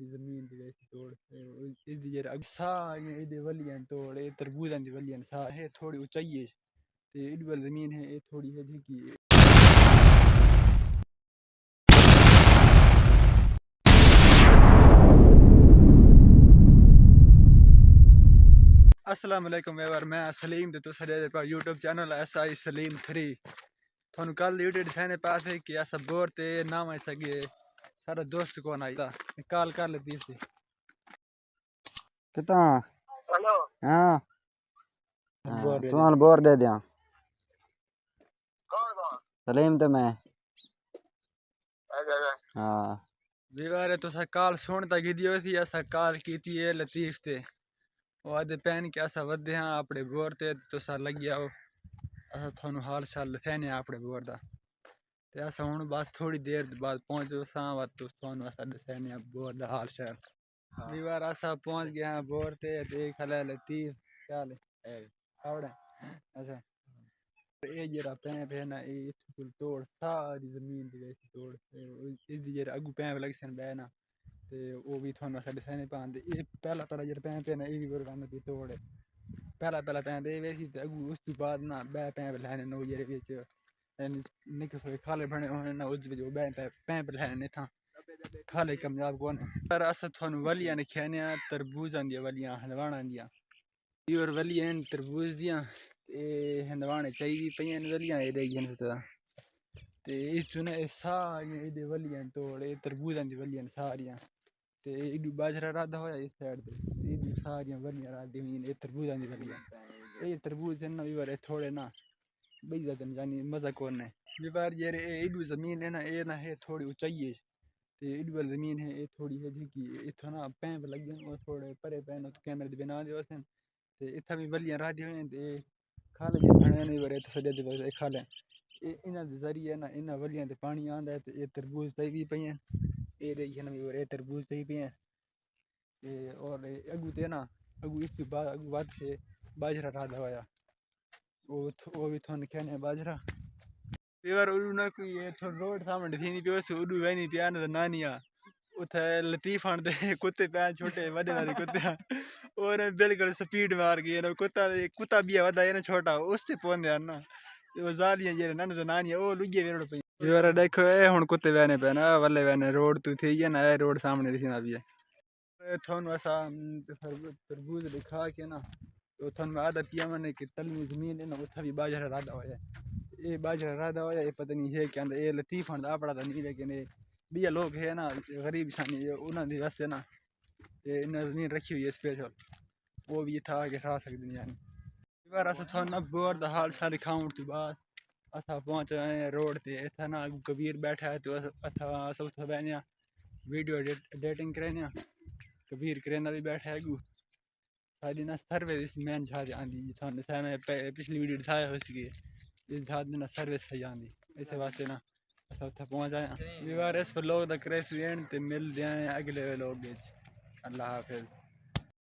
ساری زمین دی ویسی توڑ اس دی جڑا ساری دے ولیاں توڑ اے تربوزاں دی ولیاں سارے تھوڑی اونچائی ہے تے ایڈی وال زمین ہے اے تھوڑی ہے جھکی ہے. السلام علیکم ویور میں سلیم تے تساں دے پا یوٹیوب چینل ایس آئی سلیم 3 تھانوں کل ویڈیو دکھانے پاسے کہ اسا بور تے نام ہے سگے سارا دوست کون آئی تا کال کر لیتی سی کتنا ہلو ہاں بور دے تمہارا بور دے دیاں کون کون سلیم تے میں اچھا ہاں ویور تساں کال سن تا گیدیو سی اسا کال کیتی ہے لطیف تے او آدے پین کہ اسا ودے ہاں اپنے بور تے تساں لگی آؤ اسا تھانوں حال شال دکھانے اپنے بور دا تے اسا ہن بس تھوڑی دیر بعد پہنچو ساں وا تھانوں اسا دکھانے بور دا حال شال. ویور اسا پہنچ گیا ہاں بور تے دیکھ لے لطیف چل اے اوڑے اچھا اے جڑا پیپ ہے نا اے اتھوں توڑ ساری زمین دی ویسی توڑ اس دی جڑا اگوں پیپ لگ سن بہ نا تے او وی تھانوں اسا دکھانے پان تے اے پہلا جڑا پیپ ہے نا اے وی گورگن دی توڑ ہے پہلا پیپ اے ویسی تے اگوں اس تو بعد نا بہ پیپ لینے نو جڑے وچ نکے ہوئے کھالے بنے ہونے نا اس وچ بہ پیپ لینے تھا کھالے کامیاب کون پر اسا تھانوں ولیاں نے کھانے تربوزاں دی ولیاں ہندواڑاں دیاں پیور ولیاں تربوز دیاں تے ہندوانے چاہیے پیاں ولیاں اے دے گن تے اس چنے ساری دے ولیاں توڑ اے تربوزاں دی ولیاں ساریاں تے ایڈو باجرا رادا ہویا اس سائیڈ تے ایڈی ساریاں ولیاں رادی ہوئی اے تربوزاں دی ولیاں اے تربوز نا ویور تھوڑے نا بئی زدن یعنی مزہ کون ہے ویور یہ ایڈو زمین ہے نا اے نا ہے تھوڑی اونچائی ہے تے ایڈو وال زمین ہے اے تھوڑی ہے جھکی اتھا نا پیپ لگے او تھوڑے پرے پین کیمرے دی بنا دیو سن تے اتھا بھی ولیاں رادی ہوئی تے کھالے جے بھنے نہیں ورے سجے دے کھالے اے انہاں دے ذریعے نا انہاں ولیاں تے پانی آندا ہے تے اے تربوز تے وی پیاں اے دیکھن اے تربوز تے پیاں تے اور اگو تے نا اگو اس تو بعد اگو ود کے باجرا رادا ہویا او وی تھون کہنے باجرا ویور اودو نہ کوئی روڈ سامنے تھی نہیں پیو اودو وینی پیا نا نانیاں اوتھے لطیف آن دے کتے پے چھوٹے وڈے وڈے کتے اور بالکل سپیڈ مار گئے نا کتا بھی ودا ہے نا چھوٹا اس تے پوندے نا او زالیاں جے نن نانیاں او لگے ویڑ پئی ویور دیکھو اے ہن کتے وینے پے نا ولے وینے روڈ تو تھی ہے نا اے روڈ سامنے تھی نا بھی تھانوں اسا تربوز دکھا کے نا تو تھانوں آدا پیا من کہ تلنی زمین ہے نا اوتھا بھی باجرا رادا ہویا اے باجرا رادا ہویا اے پتہ نہیں ہے کہ اے لطیف ہن دا پڑا نہیں لیکن اے بھی لوگ ہے نا غریب شانی انہاں دی واسطے نا تے انہاں زمین رکھی ہوئی ہے اسپیشل وہ بھی تھا کہ کھا سکدے یعنی بار اسا تھانوں بور دا حال شال دکھاون تو بعد اسا پہنچ گئے روڈ تے اتھا نا کبیر بیٹھا ہے تو اتھا اسا اتھا بیٹھے ویڈیو ایڈیٹنگ کرنے کبیر کرینا بھی بیٹھا ہے گو ساری نا سروس مین جھا آندی تھانوں میں پچھلی ویڈیو دکھایا ہو سی اس جھا نا سروس ہے آندی اس واسطے نا اسا اتھا پہنچ آیا ویور اس پر لوگ دا کریس وین تے مل دے اگلے لوگ اللہ حافظ.